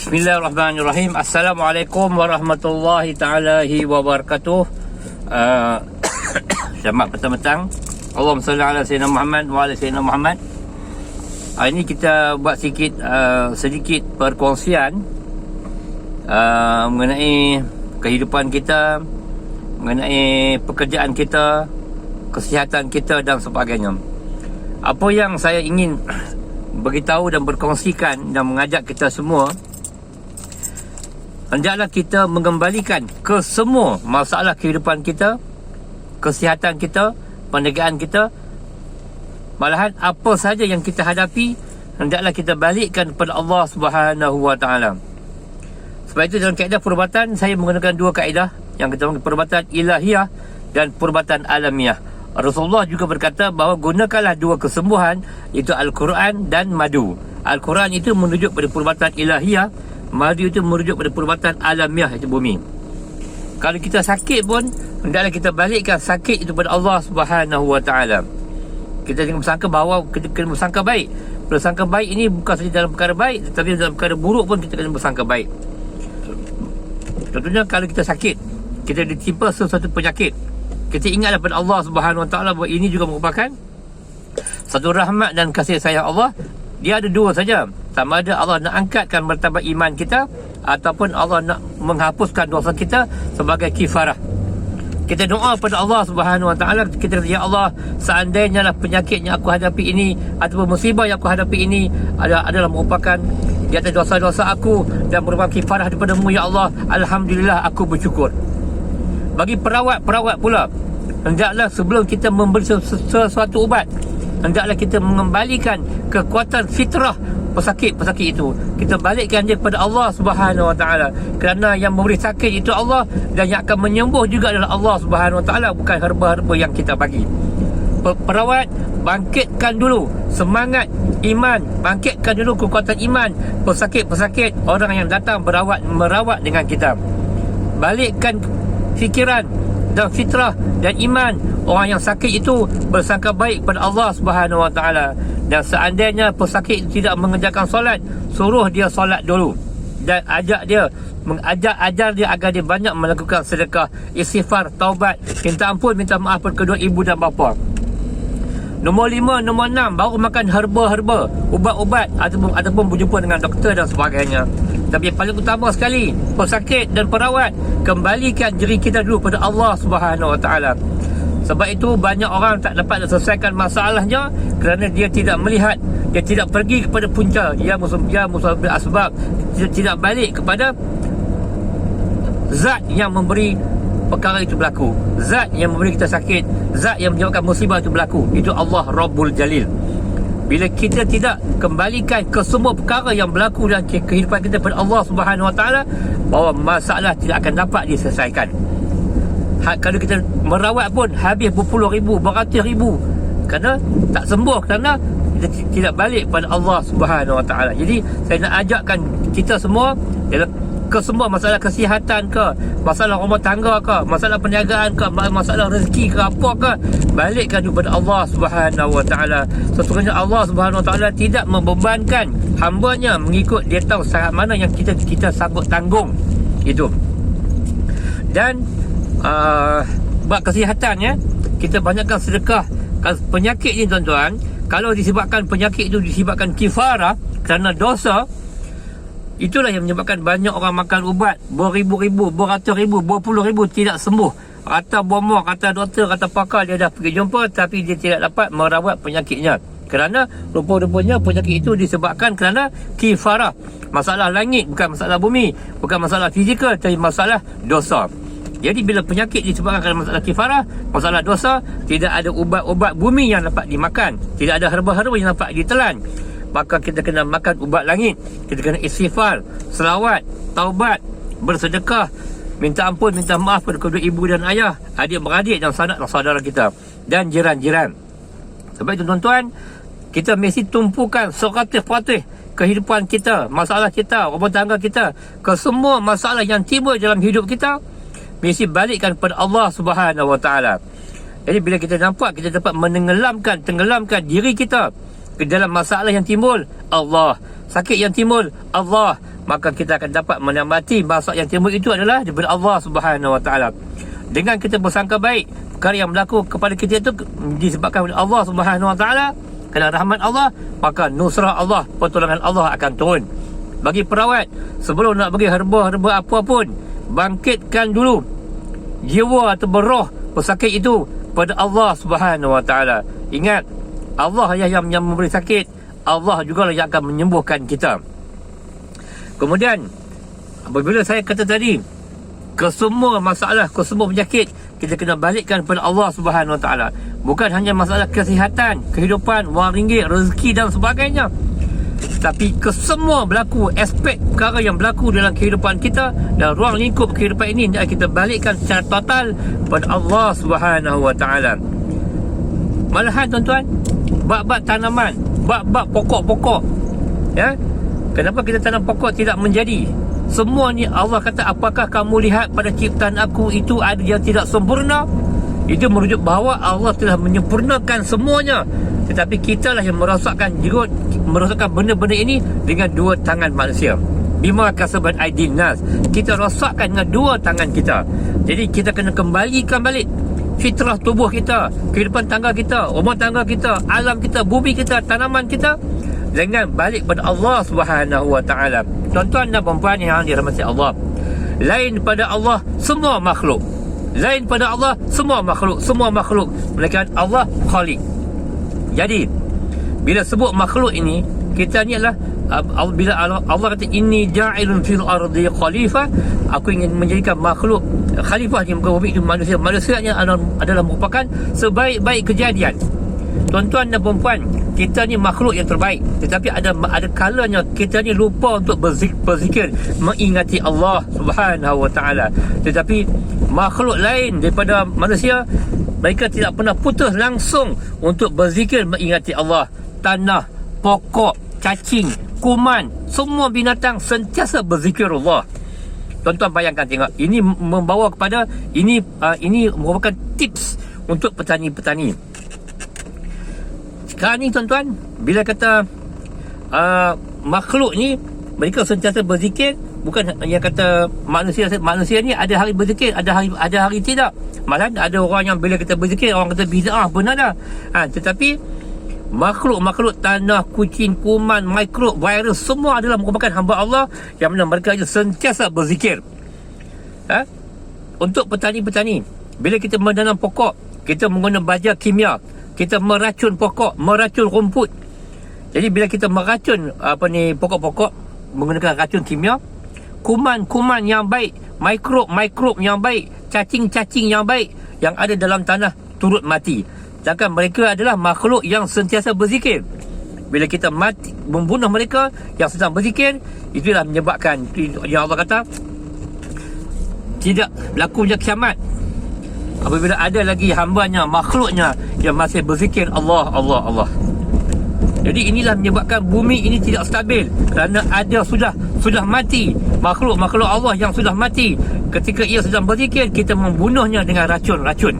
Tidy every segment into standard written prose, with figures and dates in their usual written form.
Bismillahirrahmanirrahim. Assalamualaikum warahmatullahi ta'ala wabarakatuh. Selamat petang-petang. Allahumma salli ala Sayyidina Muhammad wa ala Sayyidina Muhammad. Hari ini kita buat sedikit perkongsian mengenai kehidupan kita, mengenai pekerjaan kita, kesihatan kita dan sebagainya. Apa yang saya ingin beritahu dan berkongsikan dan mengajak kita semua, hendaklah kita mengembalikan ke semua masalah kehidupan kita, kesihatan kita, perniagaan kita, malahan apa saja yang kita hadapi, hendaklah kita balikkan kepada Allah Subhanahu Wa Taala. Sebab itu dalam kaedah perubatan saya menggunakan dua kaedah, yang kita panggil perubatan ilahiyah dan perubatan alamiah. Rasulullah juga berkata bahawa gunakanlah dua kesembuhan, iaitu Al-Quran dan madu. Al-Quran itu merujuk pada perubatan ilahiyah, madu itu merujuk pada perubatan alamiah, iaitu bumi. Kalau kita sakit pun, hendaklah kita balikkan sakit itu kepada Allah Subhanahu Wa Taala. Kita jangan bersangka bahawa kita kena bersangka baik. Bersangka baik ini bukan saja dalam perkara baik, tetapi dalam perkara buruk pun kita kena bersangka baik. Contohnya kalau kita sakit, kita ditimpa sesuatu penyakit, kita ingatlah pada Allah Subhanahu Wa Taala bahawa ini juga merupakan satu rahmat dan kasih sayang Allah. Dia ada dua saja, sama ada Allah nak angkatkan martabat iman kita ataupun Allah nak menghapuskan dosa kita sebagai kifarah. Kita doa pada Allah Subhanahu Wa Taala, kita kata, ya Allah, seandainya lah penyakit yang aku hadapi ini ataupun musibah yang aku hadapi ini adalah merupakan di atas dosa-dosa aku dan merupakan kifarah daripada-Mu, ya Allah, alhamdulillah aku bersyukur. Bagi perawat pula, hendaklah sebelum kita membeli sesuatu ubat, hendaklah kita mengembalikan kekuatan fitrah pesakit itu. Kita balikkan dia kepada Allah Subhanahu Wa Taala, kerana yang memberi sakit itu Allah, dan yang akan menyembuh juga adalah Allah Subhanahu Wa Taala, bukan herba-herba yang kita bagi. Perawat, bangkitkan dulu semangat iman, bangkitkan dulu kekuatan iman pesakit-pesakit, orang yang datang merawat dengan kita. Balikkan fikiran dan fitrah dan iman orang yang sakit itu, bersangka baik kepada Allah Subhanahu Wa Taala. Dan seandainya pesakit tidak mengerjakan solat, suruh dia solat dulu dan ajar dia agar dia banyak melakukan sedekah, istighfar, taubat, minta ampun, minta maaf kepada kedua ibu dan bapa. Nombor 5, nombor 6, baru makan herba-herba, ubat-ubat ataupun berjumpa dengan doktor dan sebagainya. Tapi yang paling utama sekali, pesakit dan perawat, kembalikan diri kita dulu pada Allah Subhanahu Wa Taala. Sebab itu banyak orang tak dapat selesaikan masalahnya kerana dia tidak melihat, dia tidak pergi kepada punca, dia musabab asbab, dia tidak balik kepada zat yang memberi perkara itu berlaku, zat yang memberi kita sakit, zat yang menyebabkan musibah itu berlaku, itu Allah Rabbul Jalil. Bila kita tidak kembalikan ke semua perkara yang berlaku dalam kehidupan kita kepada Allah Subhanahu Wa Taala, bahawa masalah tidak akan dapat diselesaikan. Kalau kita merawat pun habis berpuluh ribu, beratus ribu, kerana tak sembuh, kerana kita tidak balik pada Allah Subhanahu Wa Taala. Jadi saya nak ajakkan kita semua dalam ke semua masalah kesihatan ke, masalah rumah tangga ke, masalah perniagaan ke, masalah rezeki ke, apa ke, balikkan kepada Allah Subhanahu Wa Taala. Sesungguhnya Allah Subhanahu Wa Taala tidak membebankan hamba-Nya mengikut dia tahu syarat mana yang kita sanggup tanggung itu. Dan buat kesihatan, ya, kita banyakkan sedekah. Kalau penyakit ni tuan-tuan, kalau disebabkan penyakit itu disebabkan kifarah kerana dosa, itulah yang menyebabkan banyak orang makan ubat beribu-ribu, beratus ribu, berpuluh ribu tidak sembuh. Kata bomoh, kata doktor, kata pakar, dia dah pergi jumpa tapi dia tidak dapat merawat penyakitnya. Kerana rupa-rupanya penyakit itu disebabkan kerana kifarah. Masalah langit, bukan masalah bumi, bukan masalah fizikal, tapi masalah dosa. Jadi bila penyakit disebabkan kerana masalah kifarah, masalah dosa, tidak ada ubat-ubat bumi yang dapat dimakan, tidak ada herba-herba yang dapat ditelan, maka kita kena makan ubat langit. Kita kena istighfar, selawat, taubat, bersedekah, minta ampun, minta maaf kepada kedua ibu dan ayah, adik-beradik dan sanak dan saudara kita, dan jiran-jiran. Sebab itu tuan-tuan, kita mesti tumpukan 100% kehidupan kita, masalah kita, rumah tangga kita, ke semua masalah yang timbul dalam hidup kita, mesti balikkan kepada Allah Subhanahu Wa Taala. Jadi bila kita nampak, kita dapat tenggelamkan diri kita ke dalam masalah yang timbul, Allah. Sakit yang timbul, Allah. maka kita akan dapat menamati bahawa yang timbul itu adalah daripada Allah Subhanahu Wa Taala. Dengan kita bersangka baik, perkara yang berlaku kepada kita itu disebabkan oleh Allah Subhanahu Wa Taala, kerana rahmat Allah, maka nusrah Allah, pertolongan Allah akan turun. Bagi perawat, sebelum nak bagi herba-herba apa pun, bangkitkan dulu jiwa atau roh pesakit itu pada Allah Subhanahu Wa Taala. Ingat, Allah yang memberi sakit, Allah juga yang akan menyembuhkan kita. Kemudian, apabila saya kata tadi, kesemua masalah, kesemua penyakit, kita kena balikkan kepada Allah Subhanahu Wa Taala. Bukan hanya masalah kesihatan, kehidupan, wang ringgit, rezeki dan sebagainya, tapi kesemua berlaku aspek perkara yang berlaku dalam kehidupan kita dan ruang lingkup kehidupan ini, kita balikkan secara total kepada Allah Subhanahu Wa Taala. Malahan tuan-tuan, bab-bab tanaman, bab-bab pokok-pokok, ya, kenapa kita tanam pokok tidak menjadi? Semua ni Allah kata, apakah kamu lihat pada ciptaan aku itu ada yang tidak sempurna? Itu merujuk bahawa Allah telah menyempurnakan semuanya, tetapi kitalah yang merosakkan benda-benda ini dengan dua tangan manusia. Bima kasabat aydin nas, kita rosakkan dengan dua tangan kita. Jadi kita kena kembalikan balik fitrah tubuh kita, kehidupan tangga kita, rumah tangga kita, alam kita, bumi kita, tanaman kita, dengan balik pada Allah Subhanahu Wa Taala. Tuan-tuan dan puan yang dirahmati Allah, lain pada Allah semua makhluk, lain pada Allah semua makhluk, semua makhluk melainkan Allah Khaliq. Jadi bila sebut makhluk ini, kita ni adalah bila Allah kata inni ja'ilun fil ardi khalifah, aku ingin menjadikan makhluk khalifah di muka bumi itu manusia. Manusianya adalah merupakan sebaik-baik kejadian. Tuan-tuan dan puan, kita ni makhluk yang terbaik, tetapi ada kalanya kita ni lupa untuk berzikir, mengingati Allah Subhanahu Wa Taala. Tetapi makhluk lain daripada manusia, mereka tidak pernah putus langsung untuk berzikir, mengingati Allah. Tanah, pokok, cacing, kuman, semua binatang sentiasa berzikir Allah. Tuan-tuan bayangkan, tengok, ini membawa kepada ini merupakan tips untuk petani-petani. Sekarang ni tuan-tuan, bila kata makhluk ni mereka sentiasa berzikir, bukan yang kata manusia ni ada hari berzikir, ada hari tidak. Malah ada orang yang bila kita berzikir, orang kata bid'ah, benar dah. Tetapi makhluk-makhluk tanah, kucing, kuman, mikrob, virus, semua adalah merupakan hamba Allah yang mana mereka sentiasa berzikir. Untuk petani-petani, bila kita menanam pokok, kita menggunakan baja kimia, kita meracun pokok, meracun rumput. Jadi bila kita meracun pokok-pokok menggunakan racun kimia, kuman-kuman yang baik, mikrob yang baik, cacing-cacing yang baik yang ada dalam tanah turut mati. Sedangkan mereka adalah makhluk yang sentiasa berzikir. Bila kita mati, membunuh mereka yang sedang berzikir, itulah menyebabkan yang Allah kata tidak berlakunya kiamat apabila ada lagi hambanya, makhluknya yang masih berzikir Allah, Allah, Allah. Jadi inilah menyebabkan bumi ini tidak stabil, kerana ada sudah mati makhluk-makhluk Allah yang sudah mati. Ketika ia sedang berzikir, kita membunuhnya dengan racun-racun.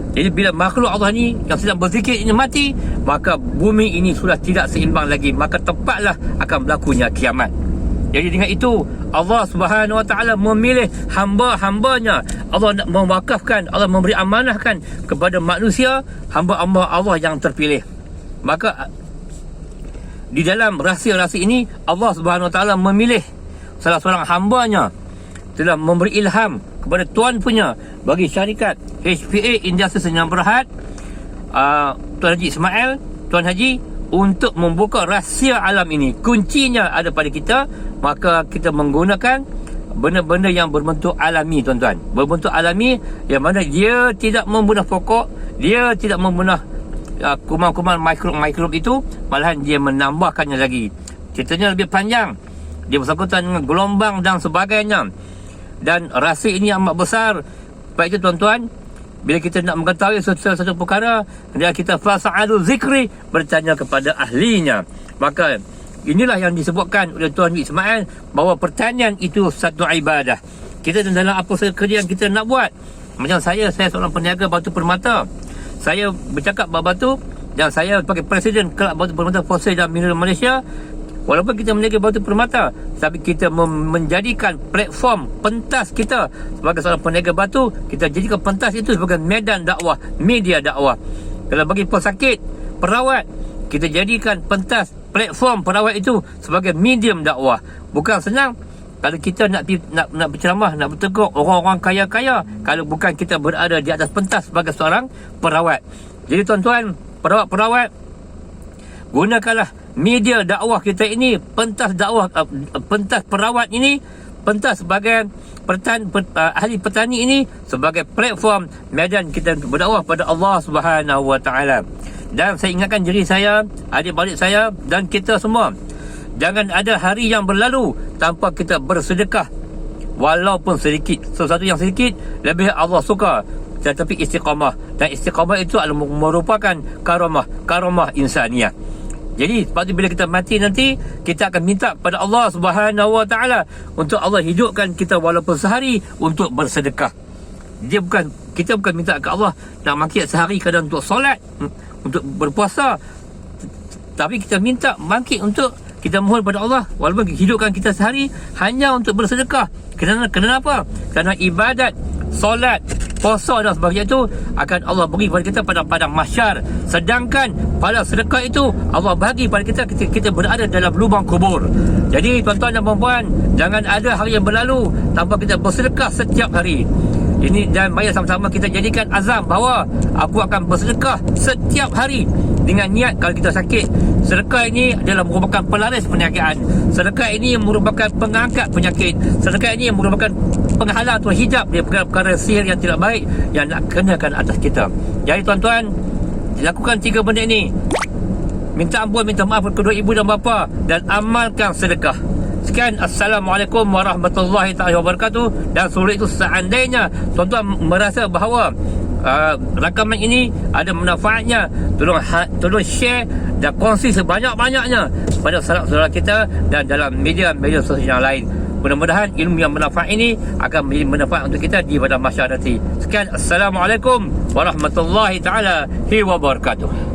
Jadi bila makhluk Allah ni yang sedang berzikir ini mati, maka bumi ini sudah tidak seimbang lagi, maka tepatlah akan berlakunya kiamat. Jadi dengan itu Allah Subhanahu Wa Taala memilih hamba-hambanya. Allah nak mewakafkan, Allah memberi amanahkan kepada manusia, hamba-hamba Allah yang terpilih. Maka di dalam rahsia-rahsia ini, Allah Subhanahu Wa Taala memilih salah seorang hambanya, telah memberi ilham kepada tuan punya bagi syarikat HPA Industri Senyam Berhad, Tuan Haji Ismail, Tuan Haji, untuk membuka rahsia alam ini. Kuncinya ada pada kita. Maka kita menggunakan benda-benda yang berbentuk alami, tuan-tuan. Berbentuk alami yang mana dia tidak membunuh pokok, dia tidak membunuh kuman-kuman, mikrob itu, malahan dia menambahkannya lagi. Ceritanya lebih panjang, dia bersangkutan dengan gelombang dan sebagainya. Dan rahsia ini amat besar. Baik itu tuan-tuan, bila kita nak mengetahui satu perkara, dia kita fasa'alu zikri, bertanya kepada ahlinya. Maka inilah yang disebutkan oleh Tuan Ismail, bahawa pertanian itu satu ibadah. Kita dalam apa sahaja kerja yang kita nak buat. Macam saya seorang peniaga batu permata. Saya bercakap bab batu, dan saya sebagai Presiden Kelab Batu Permata Fosil dan Mineral Malaysia, Walaupun kita meniaga batu permata, tapi kita menjadikan platform pentas kita sebagai seorang peniaga batu, kita jadikan pentas itu sebagai medan dakwah, media dakwah. Kalau bagi pesakit, perawat, kita jadikan pentas, platform perawat itu sebagai medium dakwah. Bukan senang kalau kita nak berceramah, nak bertegur orang-orang kaya-kaya, kalau bukan kita berada di atas pentas sebagai seorang perawat. Jadi tuan-tuan, perawat-perawat, gunakanlah media dakwah kita ini, pentas dakwah, pentas perawat ini, pentas sebagai ahli petani ini sebagai platform medan kita untuk berdakwah pada Allah Subhanahu Wa Taala. Dan saya ingatkan diri saya, adik-adik saya dan kita semua, jangan ada hari yang berlalu tanpa kita bersedekah walaupun sedikit. Sesuatu yang sedikit lebih Allah suka, tetapi istiqamah, dan istiqamah itu adalah merupakan karamah insaniah. Jadi sebab tu bila kita mati nanti, kita akan minta pada Allah Subhanahu Wa Taala untuk Allah hidupkan kita walaupun sehari untuk bersedekah. Kita bukan minta ke Allah nak bangkit sehari kadang untuk solat, untuk berpuasa, tapi kita minta bangkit untuk kita mohon pada Allah walaupun hidupkan kita sehari hanya untuk bersedekah. Kenapa? Kerana ibadat, solat, puasa dan sebagainya itu akan Allah beri kepada kita pada padang mahsyar. Sedangkan pada sedekah itu Allah bagi pada kita berada dalam lubang kubur. Jadi tuan-tuan dan puan-puan, jangan ada hari yang berlalu tanpa kita bersedekah setiap hari. Ini, dan mari sama-sama kita jadikan azam bahawa aku akan bersedekah setiap hari dengan niat kalau kita sakit. Sedekah ini adalah merupakan pelaris penyakit. Sedekah ini merupakan pengangkat penyakit. Sedekah ini merupakan penghalang atau hijab dia perkara sihir yang tidak baik yang nak kenakan atas kita. Jadi tuan-tuan, lakukan 3 benda ini. Minta ampun, minta maaf kepada ibu dan bapa, dan amalkan sedekah. Sekian, Assalamualaikum warahmatullahi wabarakatuh. Dan surat itu seandainya tuan-tuan merasa bahawa rakaman ini ada manfaatnya, tolong share dan kongsi sebanyak-banyaknya pada saudara-saudara kita dan dalam media sosial yang lain. Mudah-mudahan ilmu yang bermanfaat ini akan menjadi manfaat untuk kita di pada masyarakat nanti. Sekian, Assalamualaikum warahmatullahi wabarakatuh.